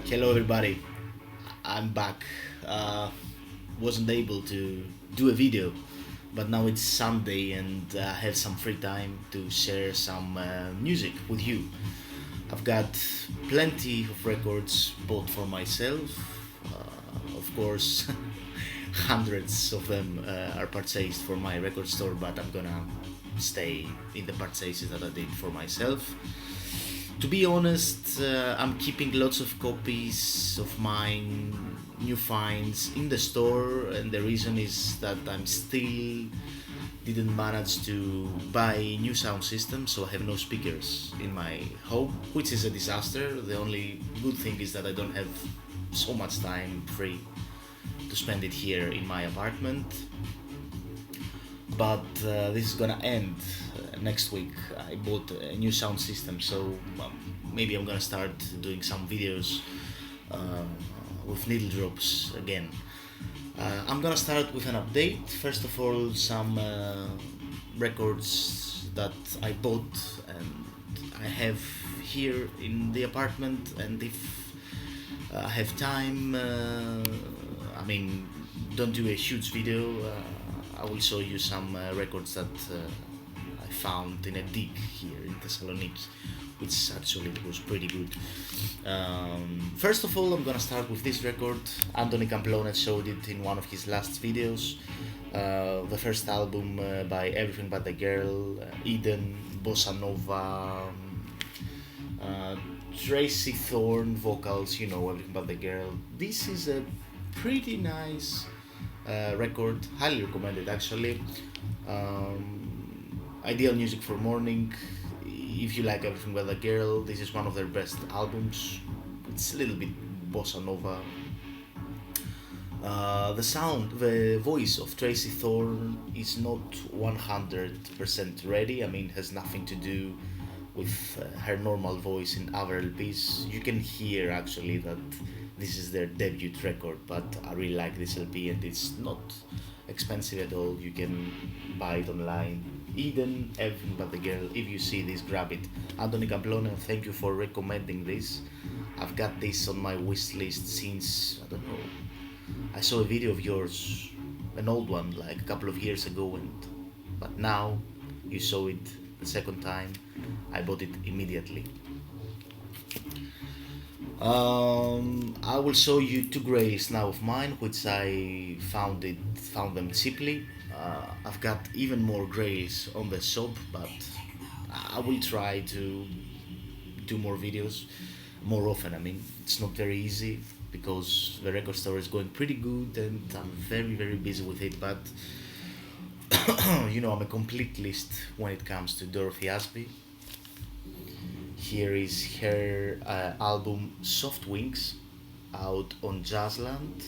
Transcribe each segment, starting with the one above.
Hello everybody, I'm back. Wasn't able to do a video, but now it's Sunday and I have some free time to share some music with you. I've got plenty of records bought for myself. Of course, hundreds of them are purchased for my record store, but I'm gonna stay in the purchases that I did for myself. To be honest, I'm keeping lots of copies of mine, new finds in the store, and the reason is that I'm still didn't manage to buy new sound system, so I have no speakers in my home, which is a disaster. The only good thing is that I don't have so much time free to spend it here in my apartment, but this is gonna end next week. I bought a new sound system, so maybe I'm gonna start doing some videos uh, with needle drops again. I'm gonna start with an update. First of all, some records that I bought and I have here in the apartment, and if I have time, I mean, don't do a huge video. I will show you some records that I found in a dig here in Thessaloniki, which actually was pretty good. First of all, I'm gonna start with this record. Anthony Camplone showed it in one of his last videos. The first album by Everything But the Girl, Eden, Bossa Nova, uh, Tracy Thorn vocals, you know, Everything But the Girl. This is a pretty nice record, highly recommended actually. Ideal music for morning. If you like Everything But the Girl, this is one of their best albums. It's a little bit bossa nova. The voice of Tracy Thorn is not 100% ready. I mean, has nothing to do with her normal voice in other LPs. You can hear actually that this is their debut record, but I really like this LP and it's not expensive at all. You can buy it online. Eden, Everything But the Girl. If you see this, grab it. Anthony Camplone, thank you for recommending this. I've got this on my wish list since, I don't know, I saw a video of yours, an old one, like a couple of years ago, but now you saw it the second time. I bought it immediately. I will show you two grays now of mine, which I found them cheaply. I've got even more grays on the shop, but I will try to do more videos more often. I mean, it's not very easy because the record store is going pretty good and I'm very busy with it. But you know, I'm a complete list when it comes to Dorothy Asby. Here is her album Soft Wings, out on Jazzland.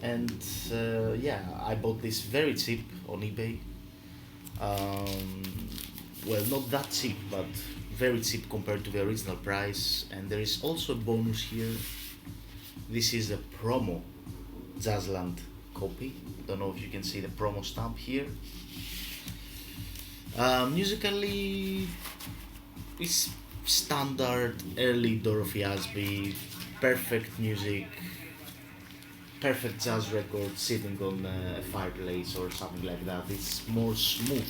And yeah, I bought this very cheap on eBay. Um, well, not that cheap, but very cheap compared to the original price. And there is also a bonus here. This is a promo Jazzland copy. Don't know if you can see the promo stamp here. Musically, it's standard early Dorothy Asby, perfect music, perfect jazz record sitting on a fireplace or something like that. It's more smooth.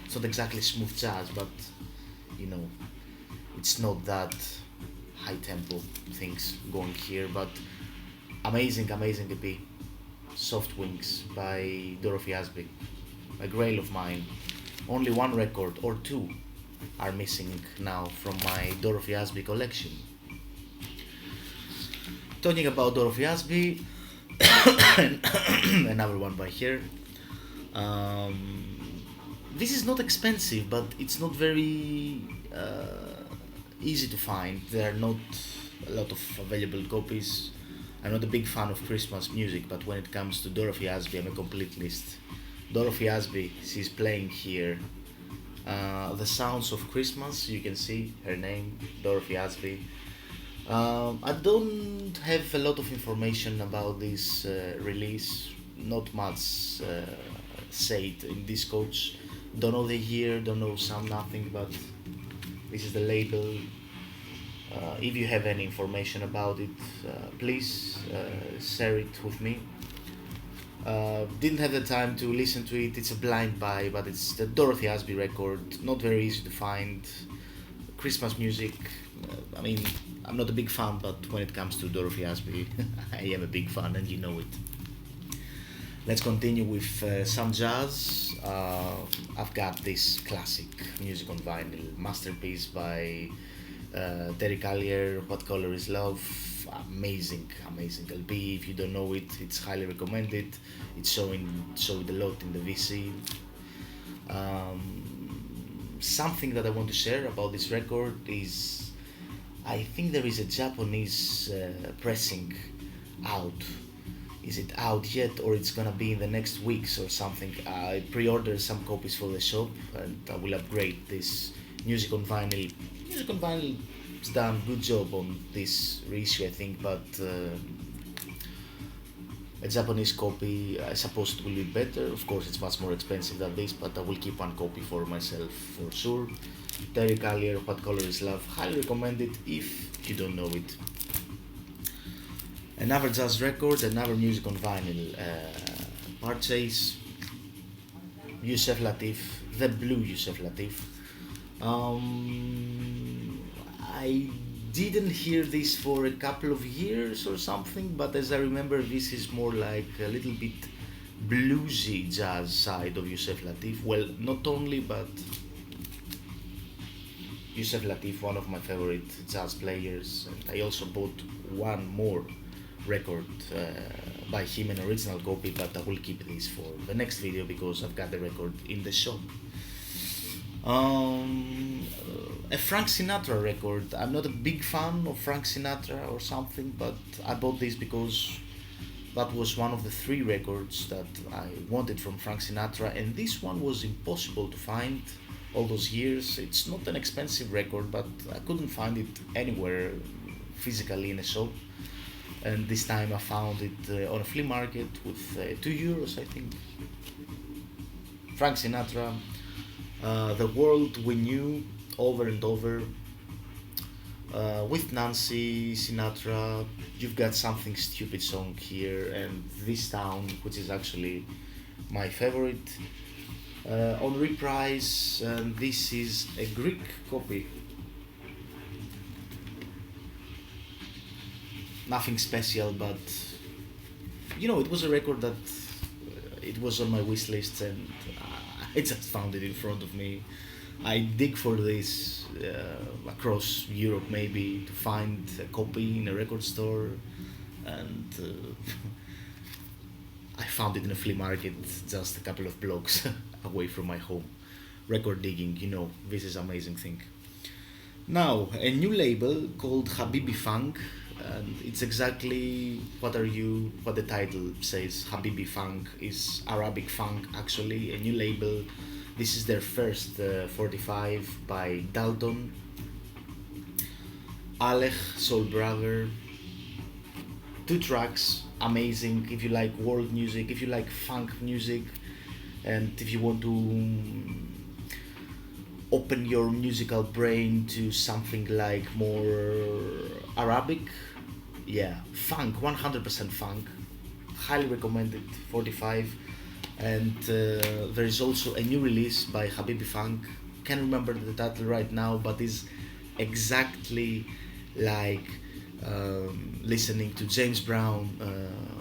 It's not exactly smooth jazz, but you know, it's not that high tempo things going here. But amazing EP. Soft Wings by Dorothy Asby, a grail of mine. Only one record or two are missing now from my Dorothy Asby collection. Talking about Dorothy Asby, another one by here. This is not expensive, but it's not very easy to find. There are not a lot of available copies. I'm not a big fan of Christmas music, but when it comes to Dorothy Asby, I'm a complete list. Dorothy Asby, she's playing here. The Sounds of Christmas, you can see her name, Dorothy Asby. I don't have a lot of information about this release, not much said in this coach. Don't know the year, don't know some nothing, but this is the label. If you have any information about it, please share it with me. Didn't have the time to listen to it. It's a blind buy, but it's the Dorothy Asby record. Not very easy to find. Christmas music. I mean, I'm not a big fan, but when it comes to Dorothy Asby, I am a big fan, and you know it. Let's continue with some jazz. I've got this classic music on vinyl, masterpiece by Terry Callier, What Color Is Love. Amazing, amazing LP. If you don't know it, it's highly recommended. It's showed a lot in the VC. Something that I want to share about this record is I think there is a Japanese pressing out. Is it out yet, or it's gonna be in the next weeks or something? I pre-ordered some copies for the shop, and I will upgrade this music on vinyl. Music on vinyl has done good job on this reissue, I think, but a Japanese copy, I suppose it will be better. Of course, it's much more expensive than this, but I will keep one copy for myself for sure. Terry Callier, What Color Is Love, highly recommended if you don't know it. Another jazz record, another music on vinyl purchase. Yusef Latif, the blue Yusef Latif. I didn't hear this for a couple of years or something, but as I remember, this is more like a little bit bluesy jazz side of Yusef Latif. Well, not only, but Yusef Latif, one of my favorite jazz players, and I also bought one more record by him, an original copy, but I will keep this for the next video because I've got the record in the shop. A Frank Sinatra record. I'm not a big fan of Frank Sinatra or something, but I bought this because that was one of the three records that I wanted from Frank Sinatra, and this one was impossible to find all those years. It's not an expensive record, but I couldn't find it anywhere physically in a shop. And this time I found it on a flea market with €2, I think. Frank Sinatra, The World We Knew, over and over. With Nancy Sinatra, You've Got Something Stupid song here, and This Town, which is actually my favorite. On reprise, and this is a Greek copy. Nothing special, but it was a record that it was on my wish list, and I just found it in front of me. I dig for this across Europe, maybe to find a copy in a record store, and I found it in a flea market just a couple of blocks away from my home. Record digging, this is amazing thing. Now, a new label called Habibi Funk, and it's exactly what the title says. Habibi Funk is Arabic funk, actually, a new label. This is their first 45 by Dalton, Alec, Soul Brother. 2 tracks, amazing. If you like world music, if you like funk music, and if you want to open your musical brain to something like more Arabic, yeah, funk, 100% funk, highly recommended. 45. And there is also a new release by Habibi Funk. Can't remember the title right now, but is exactly like listening to James Brown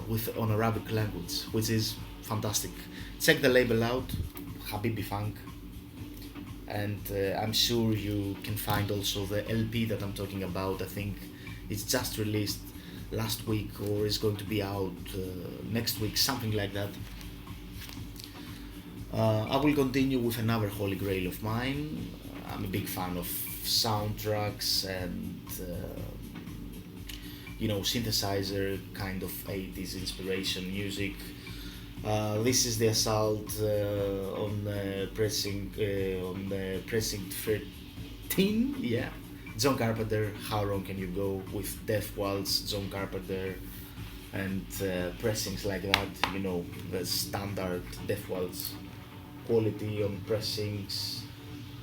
with on Arabic language, which is fantastic. Check the label out, Habibi Funk, and I'm sure you can find also the LP that I'm talking about. I think it's just released last week or is going to be out next week, something like that. I will continue with another holy grail of mine. I'm a big fan of soundtracks and synthesizer kind of 80s inspiration music. This is the assault on pressing 13. Yeah, John Carpenter. How wrong can you go with Death Waltz, John Carpenter, and pressings like that? The standard Death Waltz quality on pressings.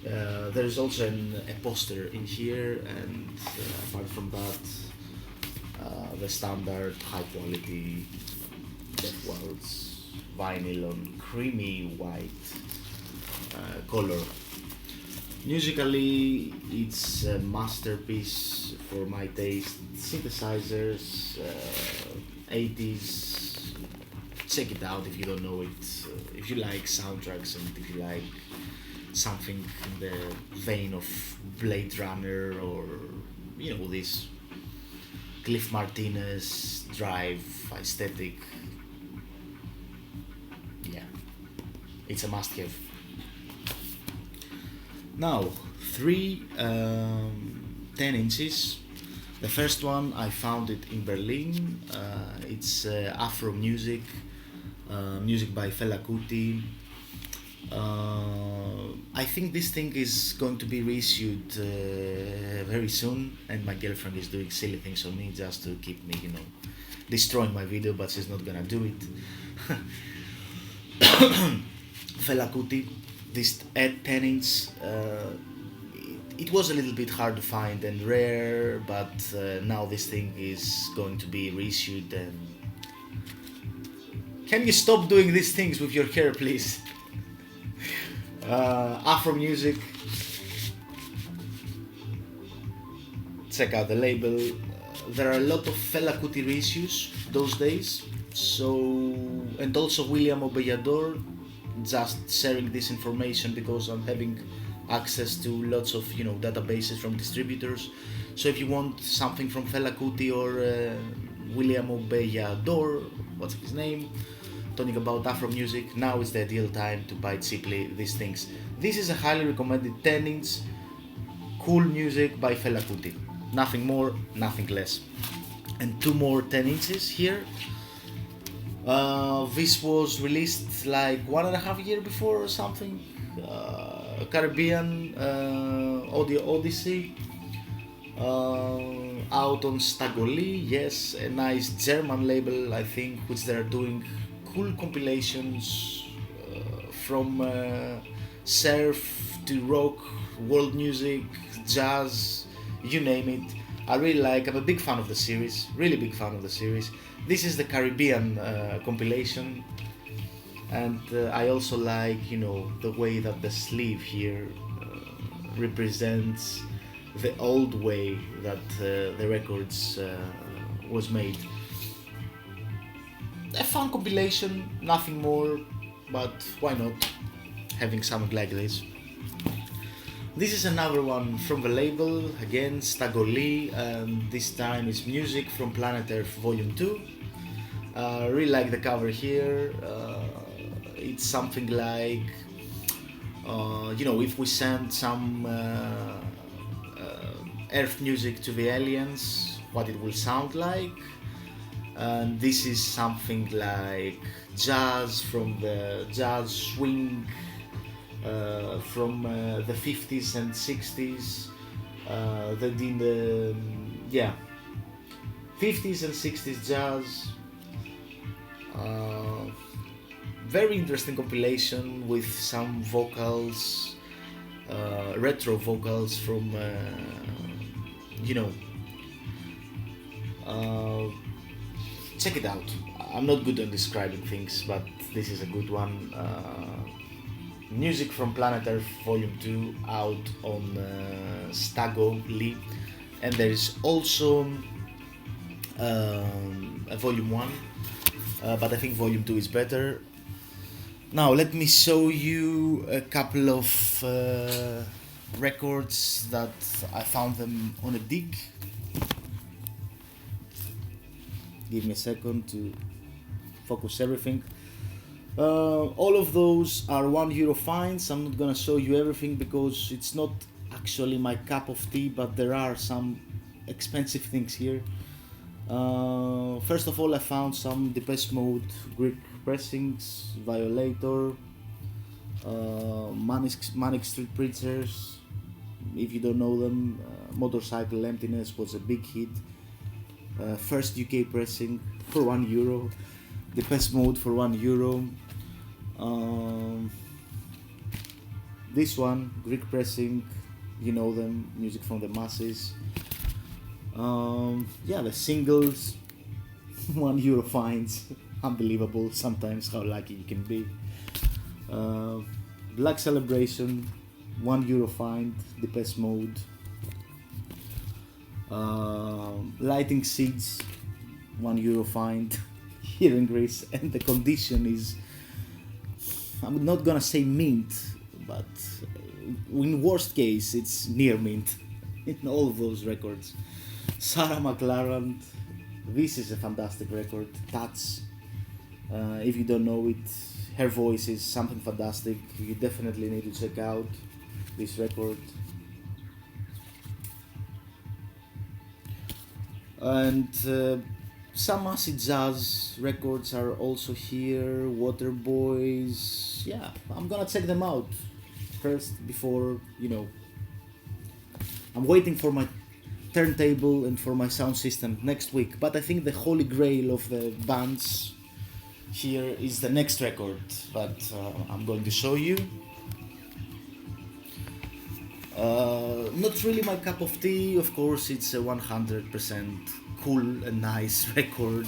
There is also a poster in here, and apart from that, the standard high quality Death Waltz vinyl on creamy white color. Musically, it's a masterpiece for my taste. Synthesizers, 80s. Check it out if you don't know it. If you like soundtracks and if you like something in the vein of Blade Runner or this Cliff Martinez drive aesthetic, yeah, it's a must-have. Now, three 10 inches. The first one I found it in Berlin. It's Afro music, music by Fela Kuti. I think this thing is going to be reissued very soon, and my girlfriend is doing silly things on me just to keep me, destroying my video, but she's not gonna do it. Fela Kuti, this 10 inch, it was a little bit hard to find and rare, but now this thing is going to be reissued. And can you stop doing these things with your hair, please? Afro music. Check out the label. There are a lot of Fela Kuti reissues those days. So, and also William Obeyador. Just sharing this information because I'm having access to lots of databases from distributors. So if you want something from Fela Kuti or William Obeyador, what's his name, talking about Afro music, now is the ideal time to buy cheaply these things. This is a highly recommended 10 inch cool music by Fela Kuti. Nothing more, nothing less. And two more 10 inches here. This was released like 1.5 years before or something. Caribbean Audio Odyssey, out on Stagoli. Yes, a nice German label, I think, which they are doing cool compilations from surf to rock, world music, jazz, you name it. I really like. I'm a big fan of the series, really big fan of the series. This is the Caribbean compilation, and I also like the way that the sleeve here represents the old way that the records was made. A fun compilation, nothing more, but why not having something like this. This is another one from the label, again Stagoli, and this time it's music from Planet Earth Volume 2. Really like the cover here. It's something like, if we send some Earth music to the aliens, what it will sound like. And this is something like jazz from the jazz swing from the 50s and 60s. That in the 50s and 60s jazz. Very interesting compilation with some vocals, retro vocals from check it out. I'm not good on describing things, but this is a good one. Music from Planet Earth Volume 2, out on Stagoli, and there is also a Volume 1, but I think Volume 2 is better. Now let me show you a couple of records that I found them on a dig. Give me a second to focus everything. All of those are €1 fines. I'm not gonna show you everything because it's not actually my cup of tea, but there are some expensive things here. First of all, I found some Depeche Mode Greek pressings, Violator, Manic Street Preachers. If you don't know them, Motorcycle Emptiness was a big hit. First UK pressing for €1, Depeche Mode for €1. This one, Greek pressing, you know them, music from the masses. Yeah, the singles, €1 fines, unbelievable sometimes how lucky you can be. Uh, Black Celebration, €1 fine, Depeche Mode. Lighting Seeds, €1 fine here in Greece, and the condition is, I'm not gonna say mint, but in worst case, it's near mint in all of those records. Sarah McLaren, this is a fantastic record. Touch. If you don't know it, her voice is something fantastic. You definitely need to check out this record. And some acid jazz records are also here. Water Boys. Yeah, I'm gonna check them out first before, I'm waiting for my turntable and for my sound system next week. But I think the holy grail of the bands here is the next record that I'm going to show you. Not really my cup of tea, of course. It's a 100% cool and nice record.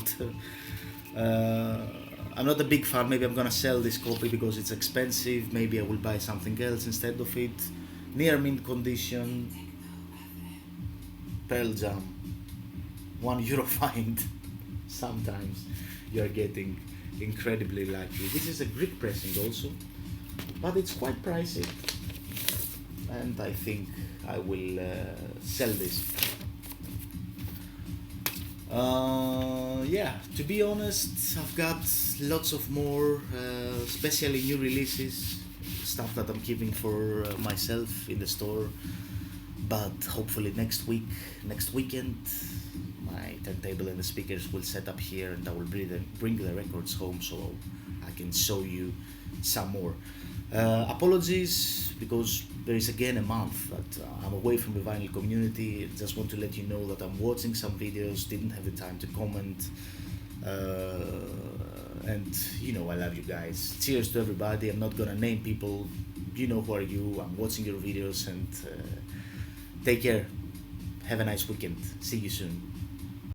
I'm not a big fan. Maybe I'm gonna sell this copy because it's expensive. Maybe I will buy something else instead of it. Near mint condition. Pearl Jam, €1 fine. Sometimes you are getting incredibly lucky. This is a Greek pressing also, but it's quite pricey, and I think I will sell this. Yeah, to be honest, I've got lots of more, especially new releases, stuff that I'm keeping for myself in the store. But hopefully next weekend, my turntable and the speakers will set up here, and I will bring the records home so I can show you some more. Apologies because there is again a month that I'm away from the vinyl community. Just want to let you know that I'm watching some videos, didn't have the time to comment, and I love you guys. Cheers to everybody. I'm not gonna name people. You know who are you. I'm watching your videos, and take care. Have a nice weekend. See you soon.